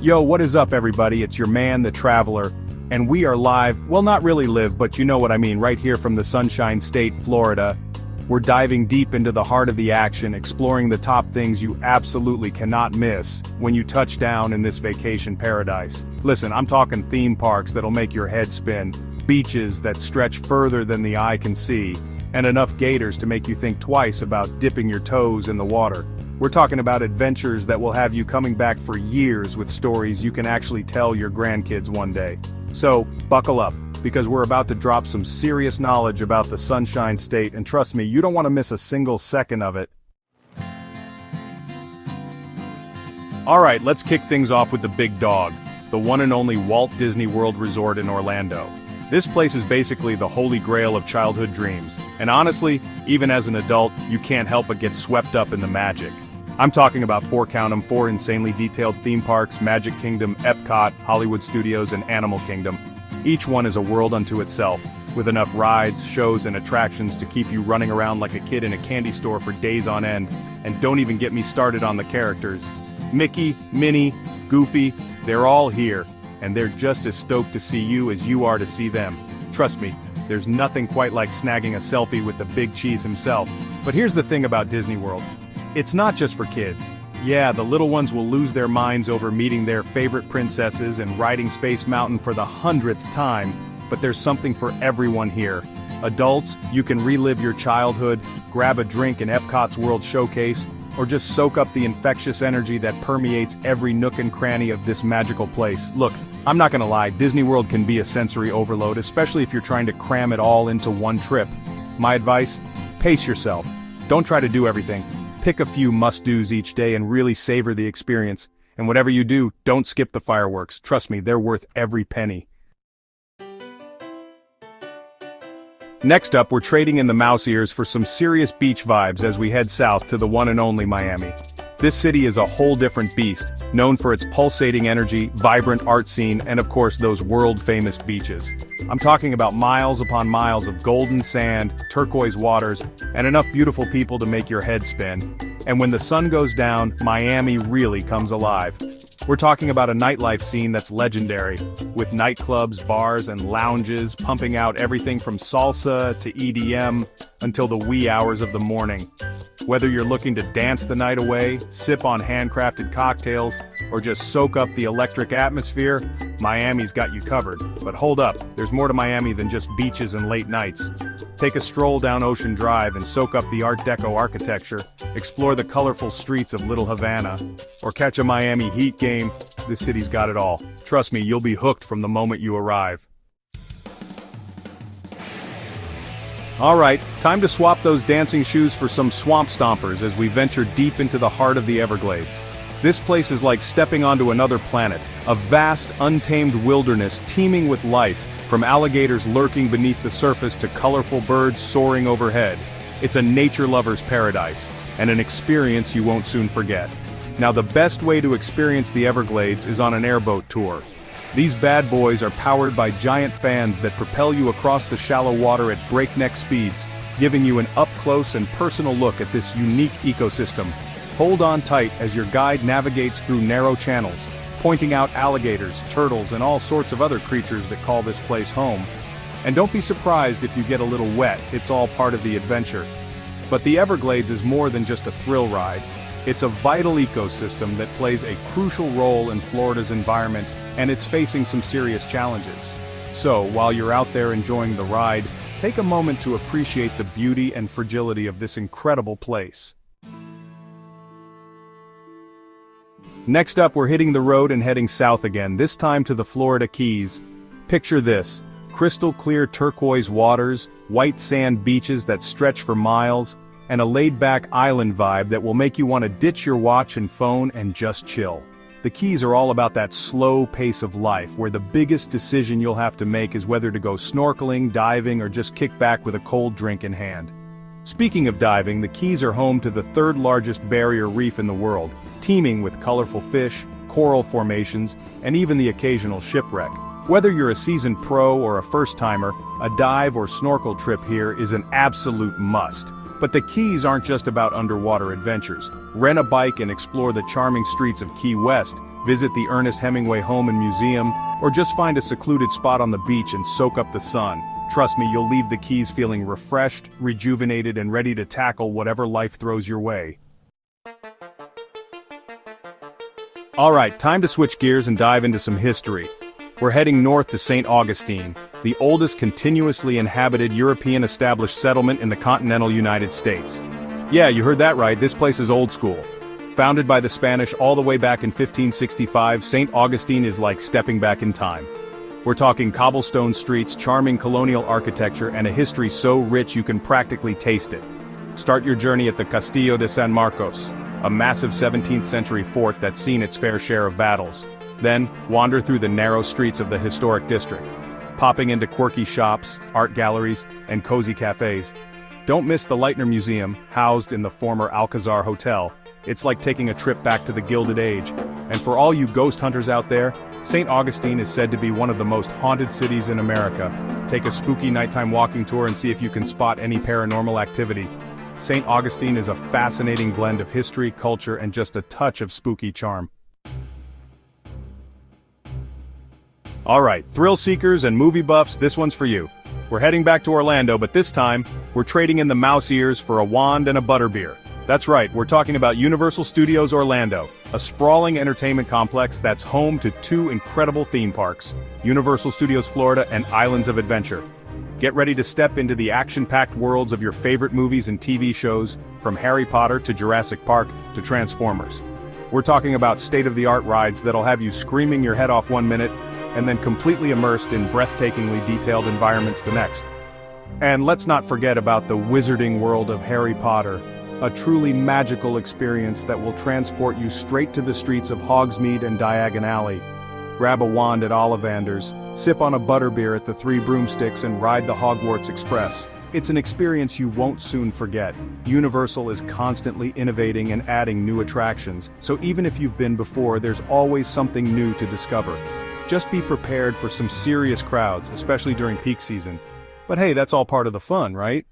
Yo, what is up everybody, it's your man, the Traveler, and we are live, well not really live, but you know what I mean, right here from the Sunshine State, Florida. We're diving deep into the heart of the action, exploring the top things you absolutely cannot miss when you touch down in this vacation paradise. Listen, I'm talking theme parks that'll make your head spin, beaches that stretch further than the eye can see, and enough gators to make you think twice about dipping your toes in the water. We're talking about adventures that will have you coming back for years with stories you can actually tell your grandkids one day. So, buckle up, because we're about to drop some serious knowledge about the Sunshine State, and trust me, you don't want to miss a single second of it. Alright, let's kick things off with the big dog, the one and only Walt Disney World Resort in Orlando. This place is basically the holy grail of childhood dreams, and honestly, even as an adult, you can't help but get swept up in the magic. I'm talking about four insanely detailed theme parks: Magic Kingdom, Epcot, Hollywood Studios, and Animal Kingdom. Each one is a world unto itself, with enough rides, shows, and attractions to keep you running around like a kid in a candy store for days on end, and don't even get me started on the characters. Mickey, Minnie, Goofy, they're all here, and they're just as stoked to see you as you are to see them. Trust me, there's nothing quite like snagging a selfie with the big cheese himself. But here's the thing about Disney World. It's not just for kids. Yeah, the little ones will lose their minds over meeting their favorite princesses and riding Space Mountain for the 100th time, but there's something for everyone here. Adults, you can relive your childhood, grab a drink in Epcot's World Showcase, or just soak up the infectious energy that permeates every nook and cranny of this magical place. Look, I'm not gonna lie, Disney World can be a sensory overload, especially if you're trying to cram it all into one trip. My advice? Pace yourself. Don't try to do everything. Pick a few must-dos each day and really savor the experience. And whatever you do, don't skip the fireworks. Trust me, they're worth every penny. Next up, we're trading in the mouse ears for some serious beach vibes as we head south to the one and only Miami. This city is a whole different beast, known for its pulsating energy, vibrant art scene, and of course those world-famous beaches. I'm talking about miles upon miles of golden sand, turquoise waters, and enough beautiful people to make your head spin. And when the sun goes down, Miami really comes alive. We're talking about a nightlife scene that's legendary, with nightclubs, bars, and lounges pumping out everything from salsa to EDM until the wee hours of the morning. Whether you're looking to dance the night away, sip on handcrafted cocktails, or just soak up the electric atmosphere, Miami's got you covered. But hold up, there's more to Miami than just beaches and late nights. Take a stroll down Ocean Drive and soak up the Art Deco architecture, explore the colorful streets of Little Havana, or catch a Miami Heat game. This city's got it all. Trust me, you'll be hooked from the moment you arrive. Alright, time to swap those dancing shoes for some swamp stompers as we venture deep into the heart of the Everglades. This place is like stepping onto another planet, a vast, untamed wilderness teeming with life, from alligators lurking beneath the surface to colorful birds soaring overhead. It's a nature lover's paradise, and an experience you won't soon forget. Now the best way to experience the Everglades is on an airboat tour. These bad boys are powered by giant fans that propel you across the shallow water at breakneck speeds, giving you an up-close and personal look at this unique ecosystem. Hold on tight as your guide navigates through narrow channels, pointing out alligators, turtles, and all sorts of other creatures that call this place home. And don't be surprised if you get a little wet, it's all part of the adventure. But the Everglades is more than just a thrill ride. It's a vital ecosystem that plays a crucial role in Florida's environment, and it's facing some serious challenges. So, while you're out there enjoying the ride, take a moment to appreciate the beauty and fragility of this incredible place. Next up, we're hitting the road and heading south again, this time to the Florida Keys. Picture this: crystal clear turquoise waters, white sand beaches that stretch for miles, and a laid-back island vibe that will make you want to ditch your watch and phone and just chill. The Keys are all about that slow pace of life, where the biggest decision you'll have to make is whether to go snorkeling, diving, or just kick back with a cold drink in hand. Speaking of diving, the Keys are home to the third largest barrier reef in the world, teeming with colorful fish, coral formations, and even the occasional shipwreck. Whether you're a seasoned pro or a first-timer, a dive or snorkel trip here is an absolute must. But the Keys aren't just about underwater adventures. Rent a bike and explore the charming streets of Key West, visit the Ernest Hemingway Home and Museum, or just find a secluded spot on the beach and soak up the sun. Trust me, you'll leave the Keys feeling refreshed, rejuvenated, and ready to tackle whatever life throws your way. Alright, time to switch gears and dive into some history. We're heading north to St. Augustine, the oldest continuously inhabited European established settlement in the continental United States. Yeah, you heard that right, this place is old school. Founded by the Spanish all the way back in 1565, St. Augustine is like stepping back in time. We're talking cobblestone streets, charming colonial architecture, and a history so rich you can practically taste it. Start your journey at the Castillo de San Marcos, a massive 17th century fort that's seen its fair share of battles. Then, wander through the narrow streets of the historic district, popping into quirky shops, art galleries, and cozy cafes. Don't miss the Leitner Museum, housed in the former Alcazar Hotel. It's like taking a trip back to the Gilded Age. And for all you ghost hunters out there, St. Augustine is said to be one of the most haunted cities in America. Take a spooky nighttime walking tour and see if you can spot any paranormal activity. St. Augustine is a fascinating blend of history, culture, and just a touch of spooky charm. Alright, thrill seekers and movie buffs, this one's for you. We're heading back to Orlando, but this time, we're trading in the mouse ears for a wand and a butterbeer. That's right, we're talking about Universal Studios Orlando, a sprawling entertainment complex that's home to two incredible theme parks, Universal Studios Florida and Islands of Adventure. Get ready to step into the action-packed worlds of your favorite movies and TV shows, from Harry Potter to Jurassic Park to Transformers. We're talking about state-of-the-art rides that'll have you screaming your head off 1 minute, and then completely immersed in breathtakingly detailed environments the next. And let's not forget about the wizarding world of Harry Potter, a truly magical experience that will transport you straight to the streets of Hogsmeade and Diagon Alley. Grab a wand at Ollivander's, sip on a butterbeer at the Three Broomsticks, and ride the Hogwarts Express. It's an experience you won't soon forget. Universal is constantly innovating and adding new attractions, so even if you've been before, there's always something new to discover. Just be prepared for some serious crowds, especially during peak season. But hey, that's all part of the fun, right?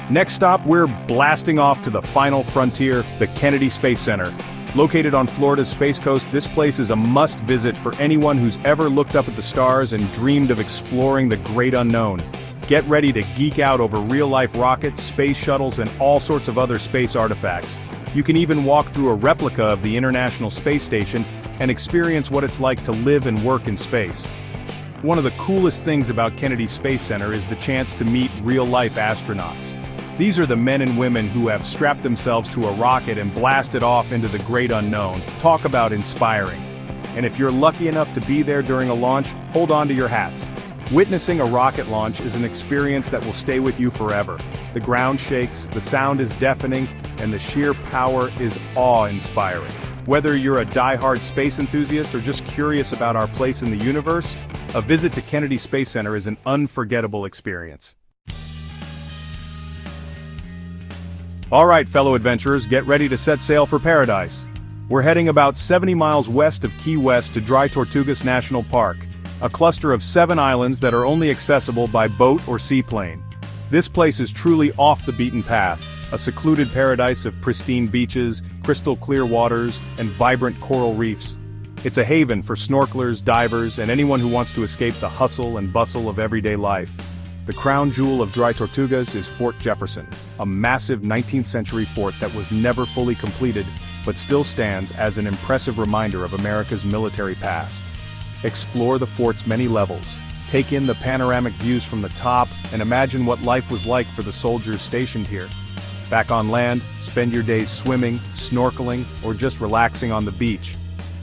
Next stop, we're blasting off to the final frontier, the Kennedy Space Center. Located on Florida's Space Coast, this place is a must-visit for anyone who's ever looked up at the stars and dreamed of exploring the great unknown. Get ready to geek out over real-life rockets, space shuttles, and all sorts of other space artifacts. You can even walk through a replica of the International Space Station and experience what it's like to live and work in space. One of the coolest things about Kennedy Space Center is the chance to meet real-life astronauts. These are the men and women who have strapped themselves to a rocket and blasted off into the great unknown. Talk about inspiring. And if you're lucky enough to be there during a launch, hold on to your hats. Witnessing a rocket launch is an experience that will stay with you forever. The ground shakes, the sound is deafening, and the sheer power is awe-inspiring. Whether you're a die-hard space enthusiast or just curious about our place in the universe, a visit to Kennedy Space Center is an unforgettable experience. Alright, fellow adventurers, get ready to set sail for paradise. We're heading about 70 miles west of Key West to Dry Tortugas National Park, a cluster of 7 islands that are only accessible by boat or seaplane. This place is truly off the beaten path, a secluded paradise of pristine beaches, crystal clear waters, and vibrant coral reefs. It's a haven for snorkelers, divers, and anyone who wants to escape the hustle and bustle of everyday life. The crown jewel of Dry Tortugas is Fort Jefferson, a massive 19th century fort that was never fully completed, but still stands as an impressive reminder of America's military past. Explore the fort's many levels, take in the panoramic views from the top, and imagine what life was like for the soldiers stationed here. Back on land, spend your days swimming, snorkeling, or just relaxing on the beach.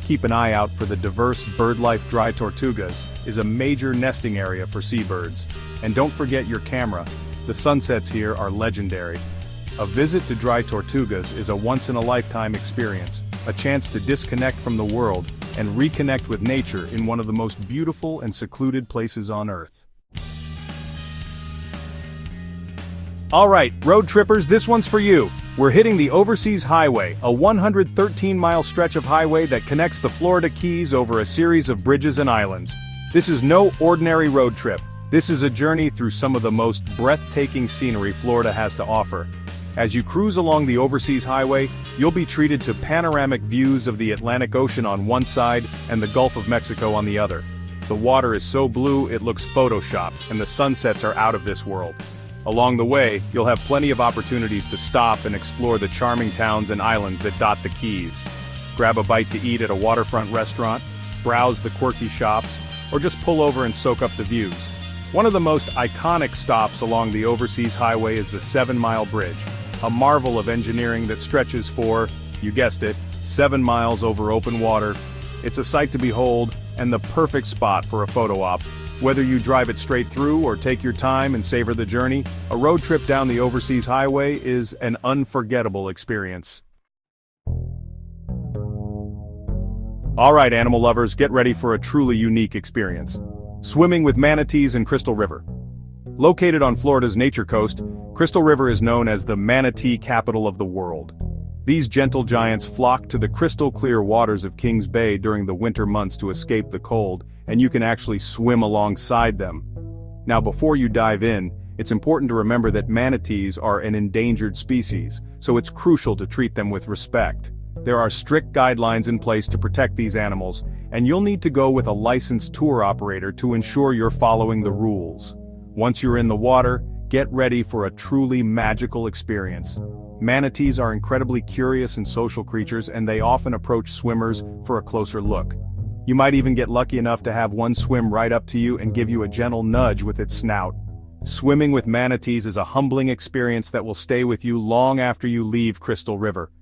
Keep an eye out for the diverse bird life. Dry Tortugas is a major nesting area for seabirds. And don't forget your camera. The sunsets here are legendary. A visit to Dry Tortugas is a once-in-a-lifetime experience, a chance to disconnect from the world and reconnect with nature in one of the most beautiful and secluded places on Earth. Alright, road trippers, this one's for you. We're hitting the Overseas Highway, a 113-mile stretch of highway that connects the Florida Keys over a series of bridges and islands. This is no ordinary road trip. This is a journey through some of the most breathtaking scenery Florida has to offer. As you cruise along the overseas highway, you'll be treated to panoramic views of the Atlantic Ocean on one side and the Gulf of Mexico on the other. The water is so blue it looks photoshopped, and the sunsets are out of this world. Along the way, you'll have plenty of opportunities to stop and explore the charming towns and islands that dot the Keys. Grab a bite to eat at a waterfront restaurant, browse the quirky shops, or just pull over and soak up the views. One of the most iconic stops along the overseas highway is the 7-mile bridge, a marvel of engineering that stretches for, you guessed it, 7 miles over open water. It's a sight to behold, and the perfect spot for a photo op. Whether you drive it straight through or take your time and savor the journey, a road trip down the overseas highway is an unforgettable experience. Alright animal lovers, get ready for a truly unique experience. Swimming with manatees in Crystal River. Located on Florida's Nature Coast, Crystal River is known as the manatee capital of the world. These gentle giants flock to the crystal-clear waters of Kings Bay during the winter months to escape the cold, and you can actually swim alongside them. Now before you dive in, it's important to remember that manatees are an endangered species, so it's crucial to treat them with respect. There are strict guidelines in place to protect these animals, and you'll need to go with a licensed tour operator to ensure you're following the rules. Once you're in the water, get ready for a truly magical experience. Manatees are incredibly curious and social creatures, and they often approach swimmers for a closer look. You might even get lucky enough to have one swim right up to you and give you a gentle nudge with its snout. Swimming with manatees is a humbling experience that will stay with you long after you leave Crystal River.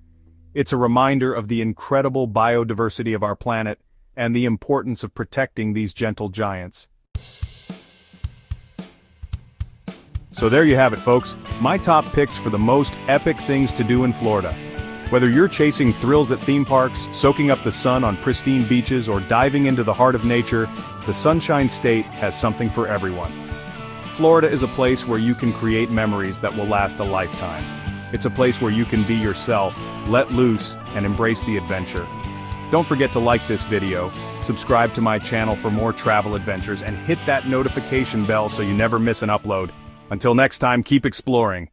It's a reminder of the incredible biodiversity of our planet and the importance of protecting these gentle giants. So there you have it, folks, my top picks for the most epic things to do in Florida. Whether you're chasing thrills at theme parks, soaking up the sun on pristine beaches, or diving into the heart of nature, the Sunshine State has something for everyone. Florida is a place where you can create memories that will last a lifetime. It's a place where you can be yourself, let loose, and embrace the adventure. Don't forget to like this video, subscribe to my channel for more travel adventures, and hit that notification bell so you never miss an upload. Until next time, keep exploring.